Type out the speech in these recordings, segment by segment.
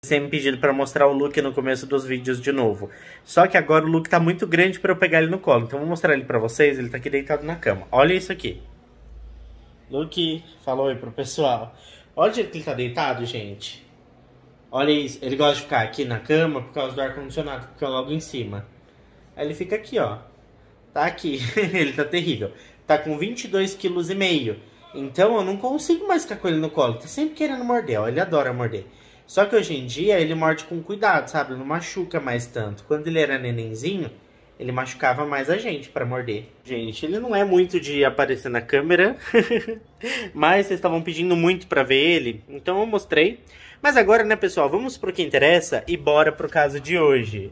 Você me pedido pra mostrar o Luke no começo dos vídeos de novo. Só que agora o Luke tá muito grande pra eu pegar ele no colo. Então eu vou mostrar ele pra vocês. Ele tá aqui deitado na cama. Olha isso aqui. Luke, fala oi pro pessoal. Olha o jeito que ele tá deitado, gente. Olha isso. Ele gosta de ficar aqui na cama por causa do ar-condicionado, que fica logo em cima. Aí ele fica aqui, ó. Tá aqui. Ele tá terrível. Tá com 22,5 kg. Então eu não consigo mais ficar com ele no colo. Tá sempre querendo morder, ó. Ele adora morder. Só que hoje em dia ele morde com cuidado, sabe? Ele não machuca mais tanto. Quando ele era nenenzinho, ele machucava mais a gente pra morder. Gente, ele não é muito de aparecer na câmera. Mas vocês estavam pedindo muito pra ver ele. Então eu mostrei. Mas agora, né, pessoal? Vamos pro que interessa e bora pro caso de hoje.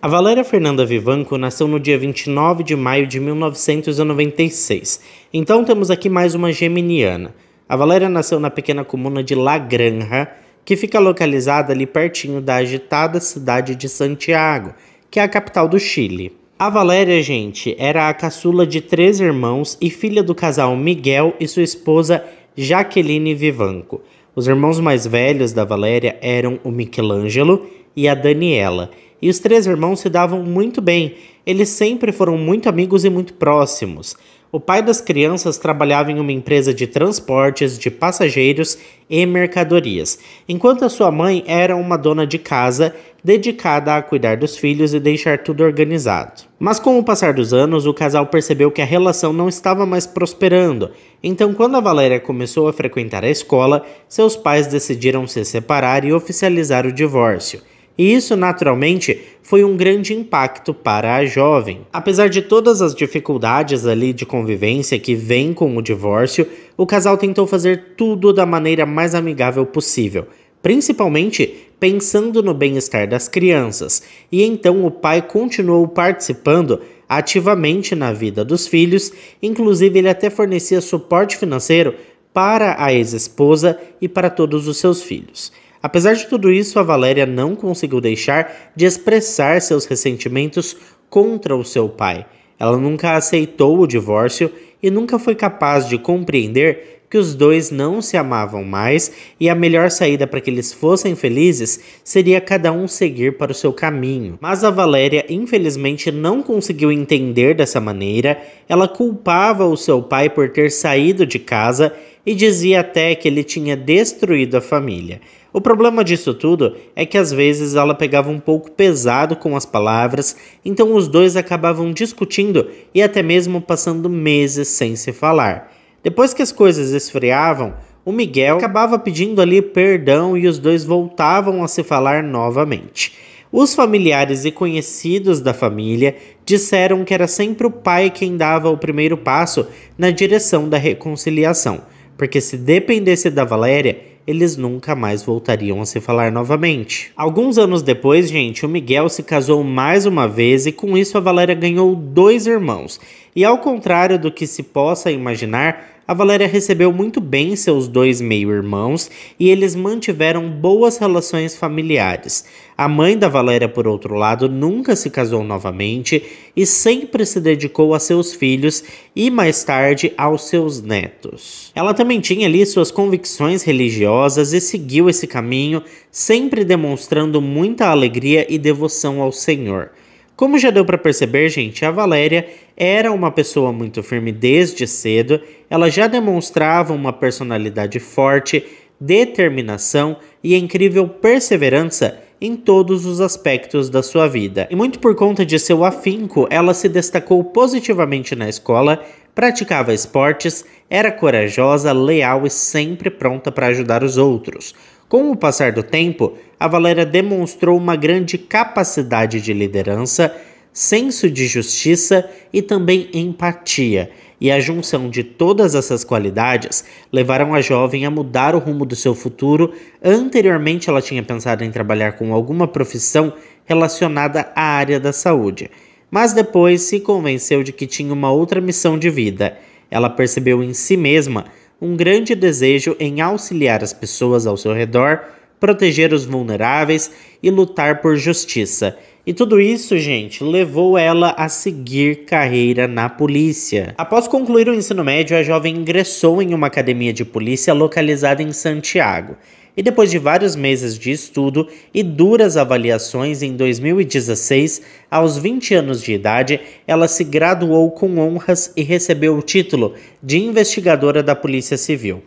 A Valéria Fernanda Vivanco nasceu no dia 29 de maio de 1996. Então temos aqui mais uma geminiana. A Valéria nasceu na pequena comuna de La Granja, que fica localizada ali pertinho da agitada cidade de Santiago, que é a capital do Chile. A Valéria, gente, era a caçula de 3 irmãos e filha do casal Miguel e sua esposa Jaqueline Vivanco. Os irmãos mais velhos da Valéria eram o Michelangelo e a Daniela. E os 3 irmãos se davam muito bem. Eles sempre foram muito amigos e muito próximos. O pai das crianças trabalhava em uma empresa de transportes de passageiros e mercadorias, enquanto a sua mãe era uma dona de casa dedicada a cuidar dos filhos e deixar tudo organizado. Mas com o passar dos anos, o casal percebeu que a relação não estava mais prosperando. Então, quando a Valéria começou a frequentar a escola, seus pais decidiram se separar e oficializar o divórcio. E isso, naturalmente, foi um grande impacto para a jovem. Apesar de todas as dificuldades ali de convivência que vêm com o divórcio, o casal tentou fazer tudo da maneira mais amigável possível, principalmente pensando no bem-estar das crianças. E então o pai continuou participando ativamente na vida dos filhos, inclusive ele até fornecia suporte financeiro para a ex-esposa e para todos os seus filhos. Apesar de tudo isso, a Valéria não conseguiu deixar de expressar seus ressentimentos contra o seu pai. Ela nunca aceitou o divórcio e nunca foi capaz de compreender que os dois não se amavam mais e a melhor saída para que eles fossem felizes seria cada um seguir para o seu caminho. Mas a Valéria, infelizmente, não conseguiu entender dessa maneira. Ela culpava o seu pai por ter saído de casa e dizia até que ele tinha destruído a família. O problema disso tudo é que às vezes ela pegava um pouco pesado com as palavras, então os dois acabavam discutindo e até mesmo passando meses sem se falar. Depois que as coisas esfriavam, o Miguel acabava pedindo ali perdão e os dois voltavam a se falar novamente. Os familiares e conhecidos da família disseram que era sempre o pai quem dava o primeiro passo na direção da reconciliação, porque se dependesse da Valéria, eles nunca mais voltariam a se falar novamente. Alguns anos depois, gente, o Miguel se casou mais uma vez e com isso a Valéria ganhou 2 irmãos. E ao contrário do que se possa imaginar, a Valéria recebeu muito bem seus 2 meio-irmãos e eles mantiveram boas relações familiares. A mãe da Valéria, por outro lado, nunca se casou novamente e sempre se dedicou a seus filhos e mais tarde aos seus netos. Ela também tinha ali suas convicções religiosas e seguiu esse caminho, sempre demonstrando muita alegria e devoção ao Senhor. Como já deu para perceber, gente, a Valéria era uma pessoa muito firme desde cedo, ela já demonstrava uma personalidade forte, determinação e incrível perseverança em todos os aspectos da sua vida. E muito por conta de seu afinco, ela se destacou positivamente na escola, praticava esportes, era corajosa, leal e sempre pronta para ajudar os outros. Com o passar do tempo, a Valéria demonstrou uma grande capacidade de liderança, senso de justiça e também empatia. E a junção de todas essas qualidades levaram a jovem a mudar o rumo do seu futuro. Anteriormente, ela tinha pensado em trabalhar com alguma profissão relacionada à área da saúde, mas depois se convenceu de que tinha uma outra missão de vida. Ela percebeu em si mesma um grande desejo em auxiliar as pessoas ao seu redor proteger os vulneráveis e lutar por justiça. E tudo isso, gente, levou ela a seguir carreira na polícia. Após concluir o ensino médio, a jovem ingressou em uma academia de polícia localizada em Santiago. E depois de vários meses de estudo e duras avaliações, em 2016, aos 20 anos de idade, ela se graduou com honras e recebeu o título de investigadora da Polícia Civil.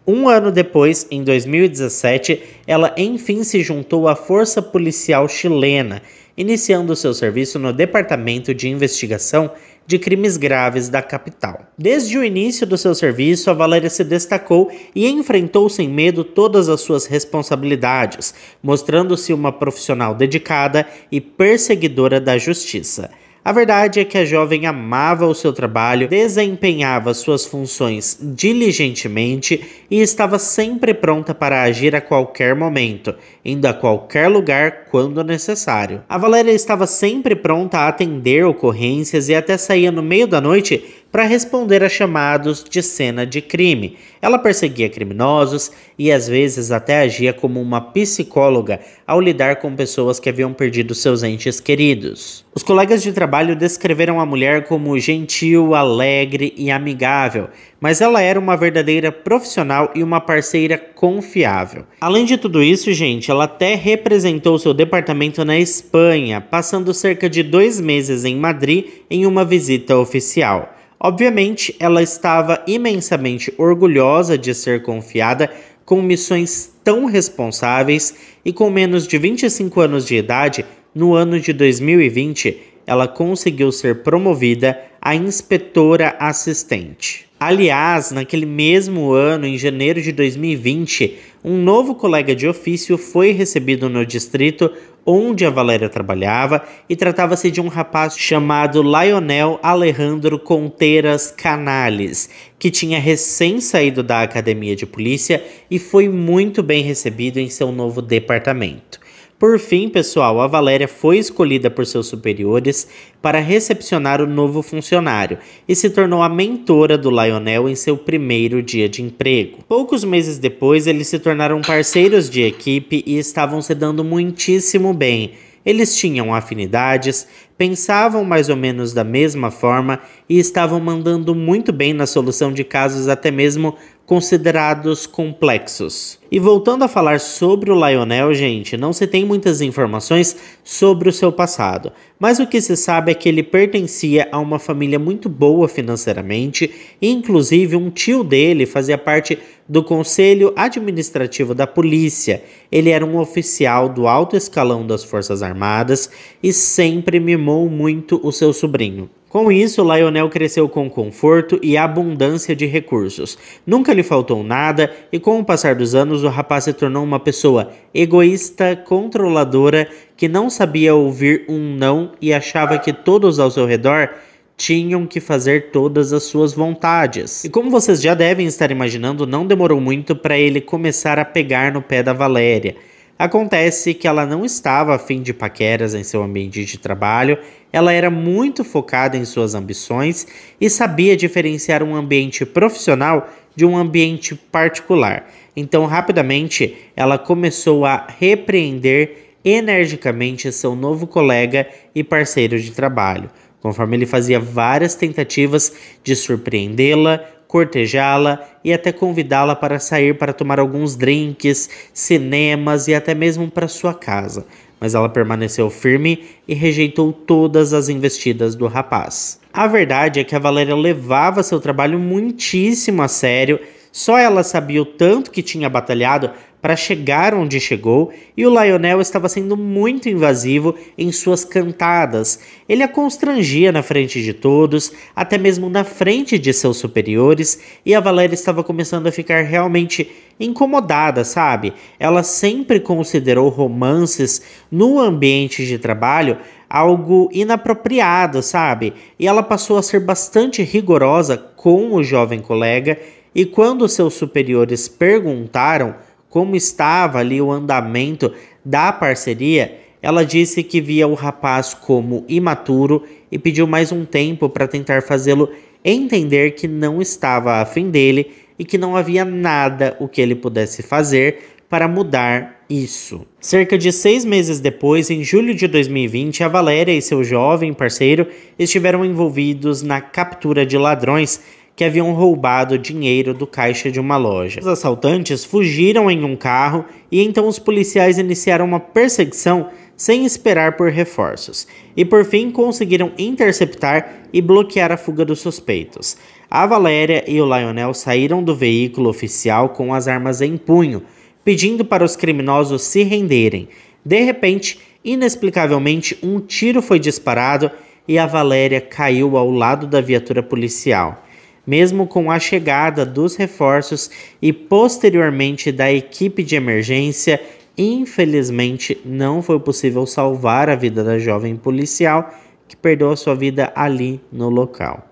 Um ano depois, em 2017, ela enfim se juntou à Força Policial Chilena, iniciando seu serviço no Departamento de Investigação de Crimes Graves da capital. Desde o início do seu serviço, a Valéria se destacou e enfrentou sem medo todas as suas responsabilidades, mostrando-se uma profissional dedicada e perseguidora da justiça. A verdade é que a jovem amava o seu trabalho, desempenhava suas funções diligentemente e estava sempre pronta para agir a qualquer momento, indo a qualquer lugar quando necessário. A Valéria estava sempre pronta a atender ocorrências e até saía no meio da noite para responder a chamados de cena de crime. Ela perseguia criminosos e às vezes até agia como uma psicóloga ao lidar com pessoas que haviam perdido seus entes queridos. Os colegas de trabalho descreveram a mulher como gentil, alegre e amigável, mas ela era uma verdadeira profissional e uma parceira confiável. Além de tudo isso, gente, ela até representou seu departamento na Espanha, passando cerca de 2 meses em Madrid em uma visita oficial. Obviamente, ela estava imensamente orgulhosa de ser confiada com missões tão responsáveis e com menos de 25 anos de idade, no ano de 2020, ela conseguiu ser promovida a inspetora assistente. Aliás, naquele mesmo ano, em janeiro de 2020, um novo colega de ofício foi recebido no distrito onde a Valéria trabalhava e tratava-se de um rapaz chamado Lionel Alejandro Contreras Canales, que tinha recém saído da academia de polícia e foi muito bem recebido em seu novo departamento. Por fim, pessoal, a Valéria foi escolhida por seus superiores para recepcionar o novo funcionário e se tornou a mentora do Lionel em seu primeiro dia de emprego. Poucos meses depois, eles se tornaram parceiros de equipe e estavam se dando muitíssimo bem. Eles tinham afinidades, pensavam mais ou menos da mesma forma e estavam mandando muito bem na solução de casos até mesmo considerados complexos. E voltando a falar sobre o Lionel, gente, não se tem muitas informações sobre o seu passado, mas o que se sabe é que ele pertencia a uma família muito boa financeiramente, e inclusive um tio dele fazia parte do conselho administrativo da polícia. Ele era um oficial do alto escalão das Forças Armadas e sempre mimou muito o seu sobrinho. Com isso, Lionel cresceu com conforto e abundância de recursos. Nunca lhe faltou nada e com o passar dos anos o rapaz se tornou uma pessoa egoísta, controladora, que não sabia ouvir um não e achava que todos ao seu redor tinham que fazer todas as suas vontades. E como vocês já devem estar imaginando, não demorou muito para ele começar a pegar no pé da Valéria. Acontece que ela não estava a fim de paqueras em seu ambiente de trabalho, ela era muito focada em suas ambições e sabia diferenciar um ambiente profissional de um ambiente particular. Então, rapidamente, ela começou a repreender energicamente seu novo colega e parceiro de trabalho, conforme ele fazia várias tentativas de surpreendê-la, cortejá-la e até convidá-la para sair para tomar alguns drinks, cinemas e até mesmo para sua casa. Mas ela permaneceu firme e rejeitou todas as investidas do rapaz. A verdade é que a Valéria levava seu trabalho muitíssimo a sério, só ela sabia o tanto que tinha batalhado para chegar onde chegou, e o Lionel estava sendo muito invasivo em suas cantadas. Ele a constrangia na frente de todos, até mesmo na frente de seus superiores, e a Valéria estava começando a ficar realmente incomodada, sabe? Ela sempre considerou romances no ambiente de trabalho algo inapropriado, sabe? E ela passou a ser bastante rigorosa com o jovem colega, e quando seus superiores perguntaram como estava ali o andamento da parceria, ela disse que via o rapaz como imaturo e pediu mais um tempo para tentar fazê-lo entender que não estava afim dele e que não havia nada o que ele pudesse fazer para mudar isso. Cerca de 6 meses depois, em julho de 2020, a Valéria e seu jovem parceiro estiveram envolvidos na captura de ladrões que haviam roubado dinheiro do caixa de uma loja. Os assaltantes fugiram em um carro e então os policiais iniciaram uma perseguição sem esperar por reforços, e por fim conseguiram interceptar e bloquear a fuga dos suspeitos. A Valéria e o Lionel saíram do veículo oficial com as armas em punho, pedindo para os criminosos se renderem. De repente, inexplicavelmente, um tiro foi disparado e a Valéria caiu ao lado da viatura policial. Mesmo com a chegada dos reforços e posteriormente da equipe de emergência, infelizmente não foi possível salvar a vida da jovem policial, que perdeu a sua vida ali no local.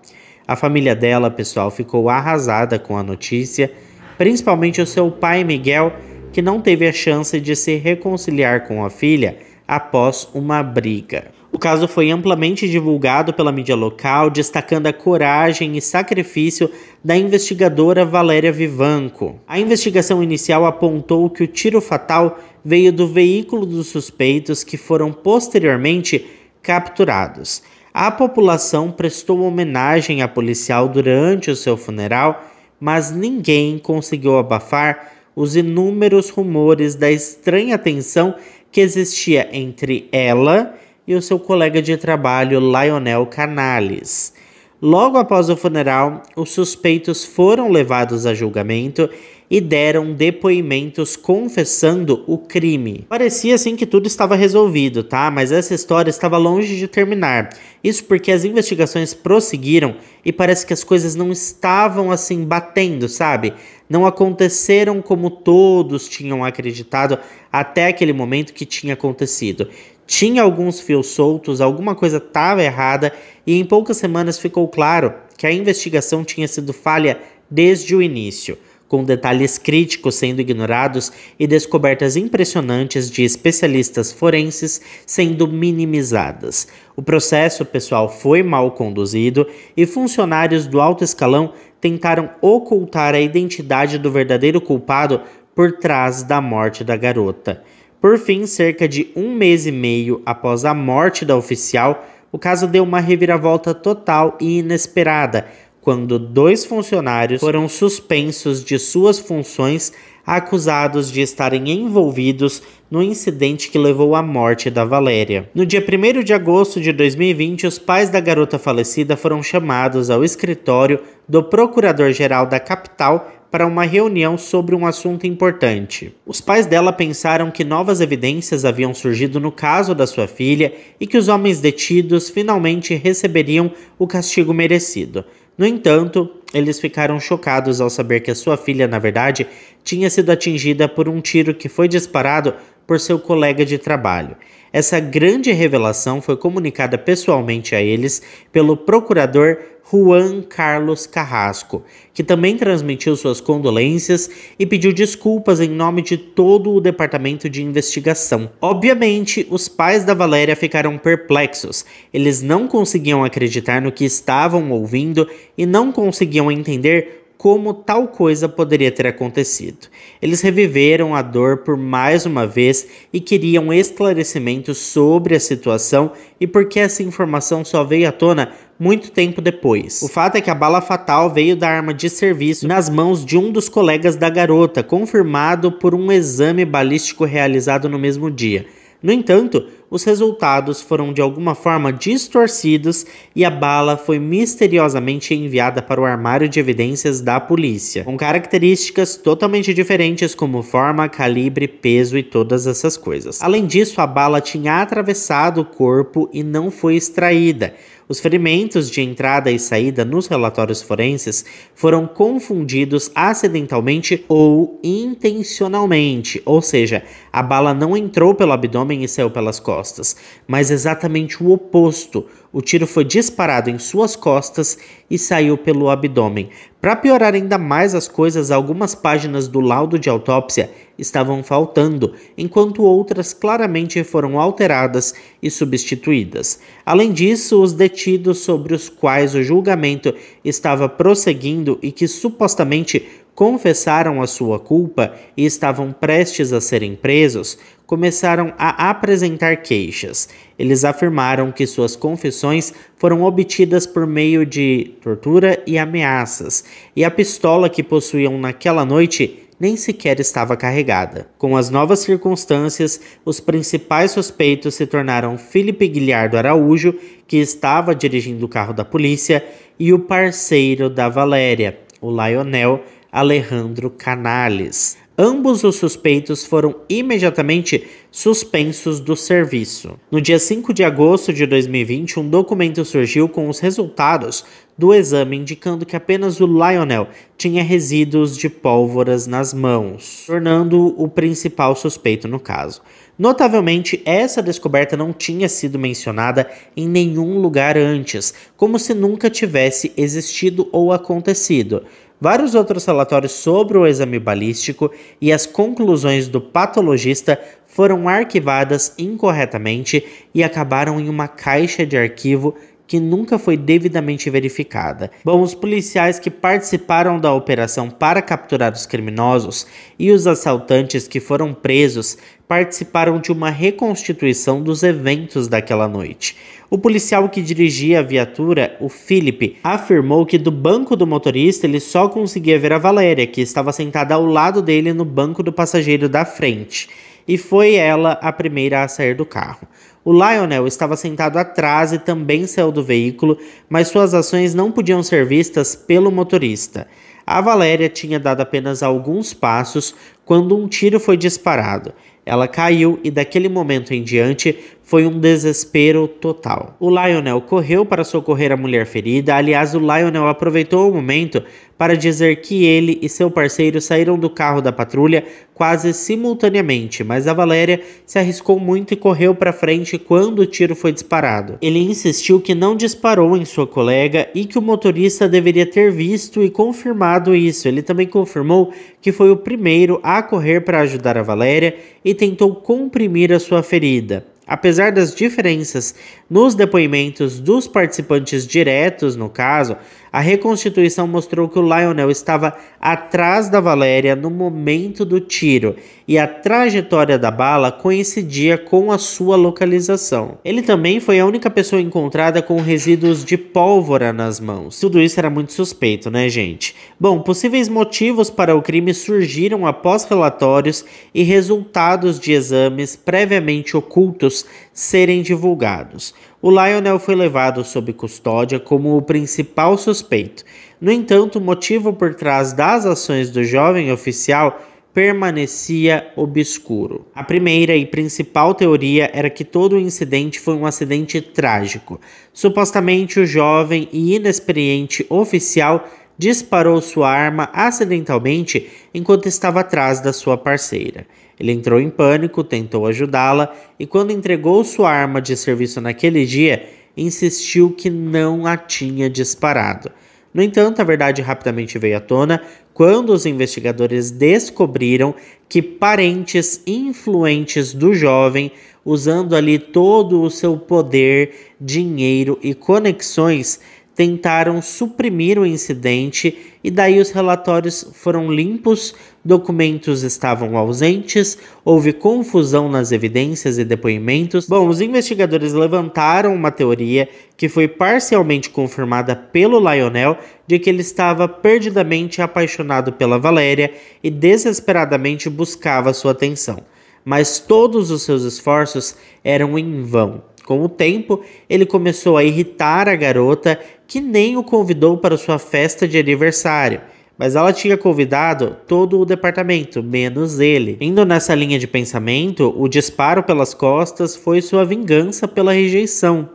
A família dela, pessoal, ficou arrasada com a notícia, principalmente o seu pai Miguel, que não teve a chance de se reconciliar com a filha após uma briga. O caso foi amplamente divulgado pela mídia local, destacando a coragem e sacrifício da investigadora Valéria Vivanco. A investigação inicial apontou que o tiro fatal veio do veículo dos suspeitos, que foram posteriormente capturados. A população prestou homenagem à policial durante o seu funeral, mas ninguém conseguiu abafar os inúmeros rumores da estranha tensão que existia entre ela e o seu colega de trabalho, Lionel Canales. Logo após o funeral, os suspeitos foram levados a julgamento e deram depoimentos confessando o crime. Parecia assim que tudo estava resolvido, tá? Mas essa história estava longe de terminar. Isso porque as investigações prosseguiram e parece que as coisas não estavam assim batendo, sabe? Não aconteceram como todos tinham acreditado até aquele momento que tinha acontecido. Tinha alguns fios soltos, alguma coisa estava errada e em poucas semanas ficou claro que a investigação tinha sido falha desde o início, com detalhes críticos sendo ignorados e descobertas impressionantes de especialistas forenses sendo minimizadas. O processo, pessoal, foi mal conduzido e funcionários do alto escalão tentaram ocultar a identidade do verdadeiro culpado por trás da morte da garota. Por fim, cerca de 1 mês e meio após a morte da oficial, o caso deu uma reviravolta total e inesperada, quando 2 funcionários foram suspensos de suas funções, acusados de estarem envolvidos no incidente que levou à morte da Valéria. No dia 1º de agosto de 2020, os pais da garota falecida foram chamados ao escritório do Procurador-Geral da capital para uma reunião sobre um assunto importante. Os pais dela pensaram que novas evidências haviam surgido no caso da sua filha e que os homens detidos finalmente receberiam o castigo merecido. No entanto, eles ficaram chocados ao saber que a sua filha, na verdade, tinha sido atingida por um tiro que foi disparado por seu colega de trabalho. Essa grande revelação foi comunicada pessoalmente a eles pelo procurador Juan Carlos Carrasco, que também transmitiu suas condolências e pediu desculpas em nome de todo o departamento de investigação. Obviamente, os pais da Valéria ficaram perplexos. Eles não conseguiam acreditar no que estavam ouvindo e não conseguiam entender como tal coisa poderia ter acontecido. Eles reviveram a dor por mais uma vez e queriam esclarecimentos sobre a situação e por que essa informação só veio à tona muito tempo depois. O fato é que a bala fatal veio da arma de serviço nas mãos de um dos colegas da garota, confirmado por um exame balístico realizado no mesmo dia. No entanto, os resultados foram de alguma forma distorcidos e a bala foi misteriosamente enviada para o armário de evidências da polícia, com características totalmente diferentes como forma, calibre, peso e todas essas coisas. Além disso, a bala tinha atravessado o corpo e não foi extraída. Os ferimentos de entrada e saída nos relatórios forenses foram confundidos acidentalmente ou intencionalmente, ou seja, a bala não entrou pelo abdômen e saiu pelas costas, mas exatamente o oposto. O tiro foi disparado em suas costas e saiu pelo abdômen. Para piorar ainda mais as coisas, algumas páginas do laudo de autópsia estavam faltando, enquanto outras claramente foram alteradas e substituídas. Além disso, os detidos sobre os quais o julgamento estava prosseguindo e que supostamente confessaram a sua culpa e estavam prestes a serem presos, começaram a apresentar queixas. Eles afirmaram que suas confissões foram obtidas por meio de tortura e ameaças, e a pistola que possuíam naquela noite nem sequer estava carregada. Com as novas circunstâncias, os principais suspeitos se tornaram Felipe Guilhardo Araújo, que estava dirigindo o carro da polícia, e o parceiro da Valéria, o Lionel Alejandro Canales. Ambos os suspeitos foram imediatamente suspensos do serviço. No dia 5 de agosto de 2020, um documento surgiu com os resultados do exame indicando que apenas o Lionel tinha resíduos de pólvoras nas mãos, tornando-o o principal suspeito no caso. Notavelmente, essa descoberta não tinha sido mencionada em nenhum lugar antes, como se nunca tivesse existido ou acontecido. Vários outros relatórios sobre o exame balístico e as conclusões do patologista foram arquivadas incorretamente e acabaram em uma caixa de arquivo que nunca foi devidamente verificada. Bom, os policiais que participaram da operação para capturar os criminosos e os assaltantes que foram presos participaram de uma reconstituição dos eventos daquela noite. O policial que dirigia a viatura, o Felipe, afirmou que do banco do motorista ele só conseguia ver a Valéria, que estava sentada ao lado dele no banco do passageiro da frente, e foi ela a primeira a sair do carro. O Lionel estava sentado atrás e também saiu do veículo, mas suas ações não podiam ser vistas pelo motorista. A Valéria tinha dado apenas alguns passos quando um tiro foi disparado. Ela caiu e daquele momento em diante foi um desespero total. O Lionel correu para socorrer a mulher ferida. Aliás, o Lionel aproveitou o momento para dizer que ele e seu parceiro saíram do carro da patrulha quase simultaneamente, mas a Valéria se arriscou muito e correu para frente quando o tiro foi disparado. Ele insistiu que não disparou em sua colega e que o motorista deveria ter visto e confirmado isso. Ele também confirmou que foi o primeiro a correr para ajudar a Valéria e tentou comprimir a sua ferida. Apesar das diferenças nos depoimentos dos participantes diretos no caso, a reconstituição mostrou que o Lionel estava atrás da Valéria no momento do tiro e a trajetória da bala coincidia com a sua localização. Ele também foi a única pessoa encontrada com resíduos de pólvora nas mãos. Tudo isso era muito suspeito, né, gente? Bom, possíveis motivos para o crime surgiram após relatórios e resultados de exames previamente ocultos serem divulgados. O Lionel foi levado sob custódia como o principal suspeito. No entanto, o motivo por trás das ações do jovem oficial permanecia obscuro. A primeira e principal teoria era que todo o incidente foi um acidente trágico. Supostamente, o jovem e inexperiente oficial disparou sua arma acidentalmente enquanto estava atrás da sua parceira. Ele entrou em pânico, tentou ajudá-la e, quando entregou sua arma de serviço naquele dia, insistiu que não a tinha disparado. No entanto, a verdade rapidamente veio à tona quando os investigadores descobriram que parentes influentes do jovem, usando ali todo o seu poder, dinheiro e conexões, tentaram suprimir o incidente e daí os relatórios foram limpos, documentos estavam ausentes, houve confusão nas evidências e depoimentos. Bom, os investigadores levantaram uma teoria que foi parcialmente confirmada pelo Lionel de que ele estava perdidamente apaixonado pela Valéria e desesperadamente buscava sua atenção. Mas todos os seus esforços eram em vão. Com o tempo, ele começou a irritar a garota, que nem o convidou para sua festa de aniversário, mas ela tinha convidado todo o departamento, menos ele. Indo nessa linha de pensamento, o disparo pelas costas foi sua vingança pela rejeição.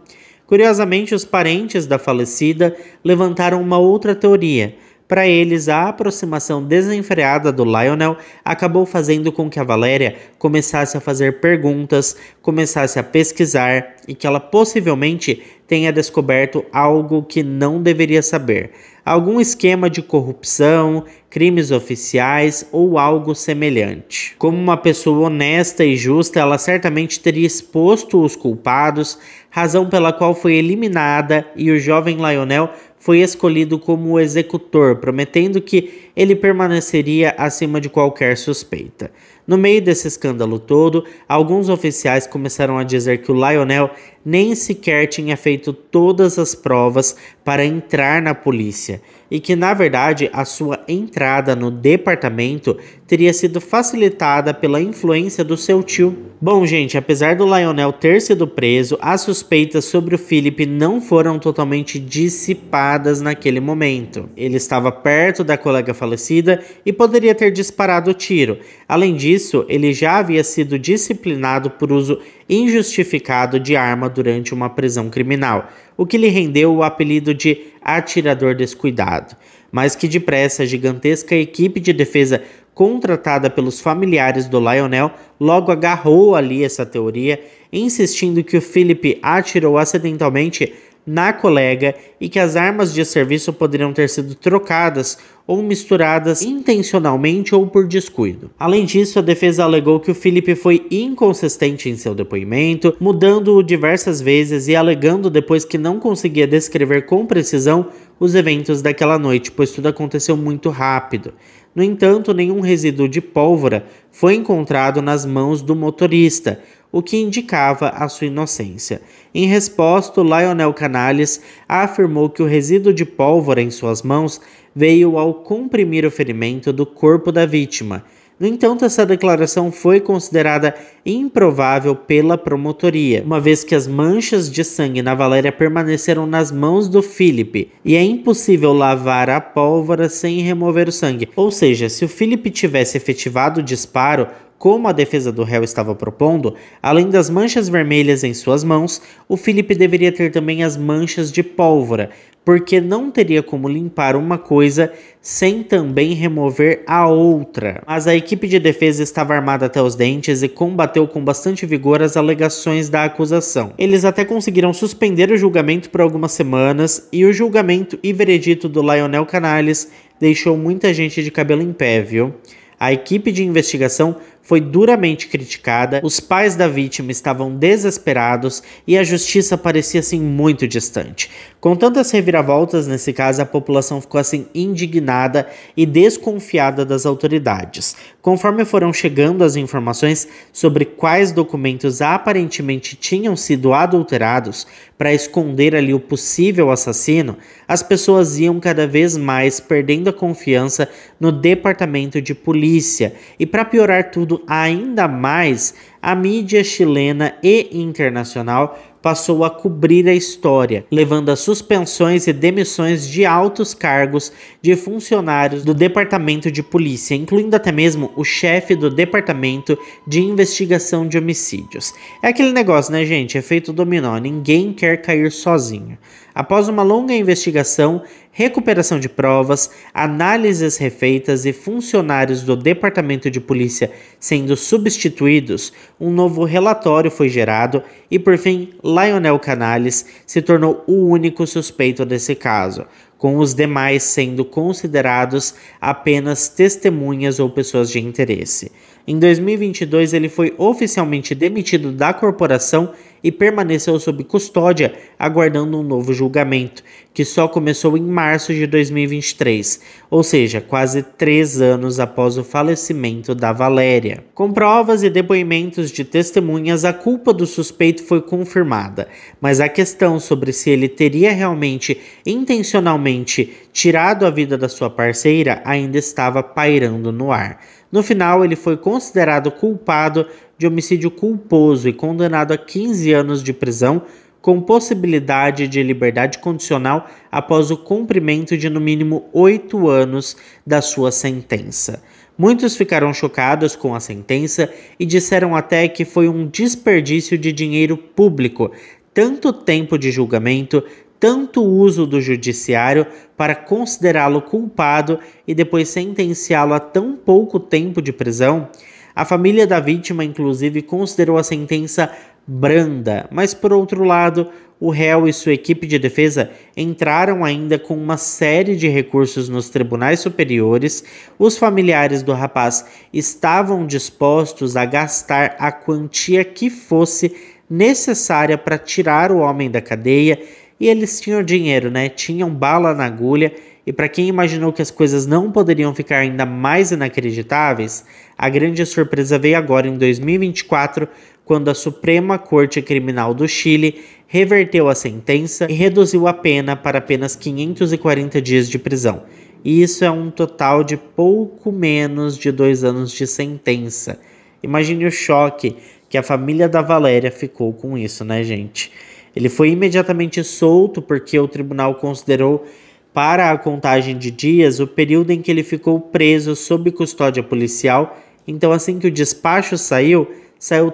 Curiosamente, os parentes da falecida levantaram uma outra teoria. Para eles, a aproximação desenfreada do Lionel acabou fazendo com que a Valéria começasse a fazer perguntas, começasse a pesquisar e que ela possivelmente tenha descoberto algo que não deveria saber. Algum esquema de corrupção, crimes oficiais ou algo semelhante. Como uma pessoa honesta e justa, ela certamente teria exposto os culpados, razão pela qual foi eliminada e o jovem Lionel foi escolhido como o executor, prometendo que ele permaneceria acima de qualquer suspeita. No meio desse escândalo todo, alguns oficiais começaram a dizer que o Lionel nem sequer tinha feito todas as provas para entrar na polícia e que, na verdade, a sua entrada no departamento teria sido facilitada pela influência do seu tio. Bom, gente, apesar do Lionel ter sido preso, as suspeitas sobre o Philip não foram totalmente dissipadas naquele momento. Ele estava perto da colega falecida e poderia ter disparado o tiro. Além disso, ele já havia sido disciplinado por uso injustificado de arma durante uma prisão criminal, o que lhe rendeu o apelido de atirador descuidado. Mas que depressa a gigantesca equipe de defesa contratada pelos familiares do Lionel logo agarrou ali essa teoria, insistindo que o Philip atirou acidentalmente na colega e que as armas de serviço poderiam ter sido trocadas ou misturadas intencionalmente ou por descuido. Além disso, a defesa alegou que o Philip foi inconsistente em seu depoimento, mudando-o diversas vezes e alegando depois que não conseguia descrever com precisão os eventos daquela noite, pois tudo aconteceu muito rápido. No entanto, nenhum resíduo de pólvora foi encontrado nas mãos do motorista, o que indicava a sua inocência. Em resposta, Lionel Canales afirmou que o resíduo de pólvora em suas mãos veio ao comprimir o ferimento do corpo da vítima. No entanto, essa declaração foi considerada improvável pela promotoria, uma vez que as manchas de sangue na Valéria permaneceram nas mãos do Philip, e é impossível lavar a pólvora sem remover o sangue. Ou seja, se o Philip tivesse efetivado o disparo, como a defesa do réu estava propondo, além das manchas vermelhas em suas mãos, o Philip deveria ter também as manchas de pólvora, porque não teria como limpar uma coisa sem também remover a outra. Mas a equipe de defesa estava armada até os dentes e combateu com bastante vigor as alegações da acusação. Eles até conseguiram suspender o julgamento por algumas semanas, e o julgamento e veredito do Lionel Canales deixou muita gente de cabelo em pé, viu? A equipe de investigação foi duramente criticada, os pais da vítima estavam desesperados e a justiça parecia assim muito distante. Com tantas reviravoltas nesse caso, a população ficou assim indignada e desconfiada das autoridades. Conforme foram chegando as informações sobre quais documentos aparentemente tinham sido adulterados para esconder ali o possível assassino, as pessoas iam cada vez mais perdendo a confiança no departamento de polícia. E para piorar tudo ainda mais, a mídia chilena e internacional passou a cobrir a história, levando a suspensões e demissões de altos cargos de funcionários do departamento de polícia, incluindo até mesmo o chefe do departamento de investigação de homicídios. É aquele negócio, né, gente? Efeito dominó, ninguém quer cair sozinho. Após uma longa investigação, recuperação de provas, análises refeitas e funcionários do departamento de polícia sendo substituídos, um novo relatório foi gerado e, por fim, Lionel Canales se tornou o único suspeito desse caso, com os demais sendo considerados apenas testemunhas ou pessoas de interesse. Em 2022, ele foi oficialmente demitido da corporação e permaneceu sob custódia, aguardando um novo julgamento, que só começou em março de 2023, ou seja, quase 3 anos após o falecimento da Valéria. Com provas e depoimentos de testemunhas, a culpa do suspeito foi confirmada, mas a questão sobre se ele teria realmente intencionalmente tirado a vida da sua parceira ainda estava pairando no ar. No final, ele foi considerado culpado de homicídio culposo e condenado a 15 anos de prisão, com possibilidade de liberdade condicional após o cumprimento de no mínimo 8 anos da sua sentença. Muitos ficaram chocados com a sentença e disseram até que foi um desperdício de dinheiro público, tanto tempo de julgamento, tanto uso do judiciário para considerá-lo culpado e depois sentenciá-lo a tão pouco tempo de prisão. A família da vítima, inclusive, considerou a sentença branda, mas, por outro lado, o réu e sua equipe de defesa entraram ainda com uma série de recursos nos tribunais superiores. Os familiares do rapaz estavam dispostos a gastar a quantia que fosse necessária para tirar o homem da cadeia, E eles tinham dinheiro, né? Tinham bala na agulha. E para quem imaginou que as coisas não poderiam ficar ainda mais inacreditáveis, a grande surpresa veio agora em 2024, quando a Suprema Corte Criminal do Chile reverteu a sentença e reduziu a pena para apenas 540 dias de prisão. E isso é um total de pouco menos de 2 anos de sentença. Imagine o choque que a família da Valéria ficou com isso, né, gente? Ele foi imediatamente solto porque o tribunal considerou para a contagem de dias o período em que ele ficou preso sob custódia policial. Então, assim que o despacho saiu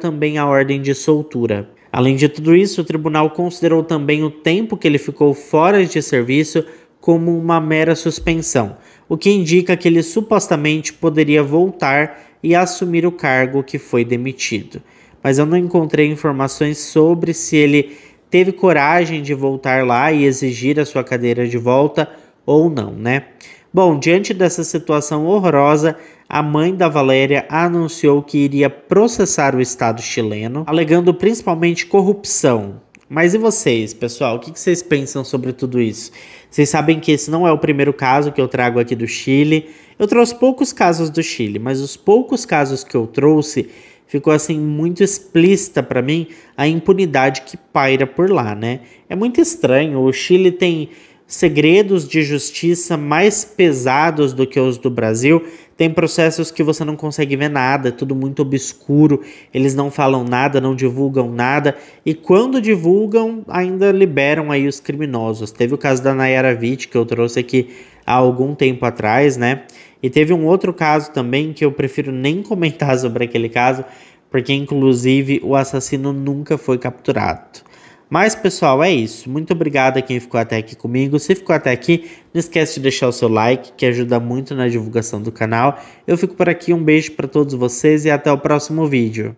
também a ordem de soltura. Além de tudo isso, o tribunal considerou também o tempo que ele ficou fora de serviço como uma mera suspensão, o que indica que ele supostamente poderia voltar e assumir o cargo que foi demitido. Mas eu não encontrei informações sobre se ele teve coragem de voltar lá e exigir a sua cadeira de volta ou não, né? Bom, diante dessa situação horrorosa, a mãe da Valéria anunciou que iria processar o Estado chileno, alegando principalmente corrupção. Mas e vocês, pessoal? O que vocês pensam sobre tudo isso? Vocês sabem que esse não é o primeiro caso que eu trago aqui do Chile. Eu trouxe poucos casos do Chile, mas os poucos casos que eu trouxe ficou assim muito explícita para mim a impunidade que paira por lá, né? É muito estranho. O Chile tem segredos de justiça mais pesados do que os do Brasil. Tem processos que você não consegue ver nada, é tudo muito obscuro, eles não falam nada, não divulgam nada, e quando divulgam, ainda liberam aí os criminosos. Teve o caso da Nayara Witt, que eu trouxe aqui há algum tempo atrás, né? E teve um outro caso também, que eu prefiro nem comentar sobre aquele caso, porque inclusive o assassino nunca foi capturado. Mas, pessoal, é isso. Muito obrigado a quem ficou até aqui comigo. Se ficou até aqui, não esquece de deixar o seu like, que ajuda muito na divulgação do canal. Eu fico por aqui, um beijo para todos vocês e até o próximo vídeo.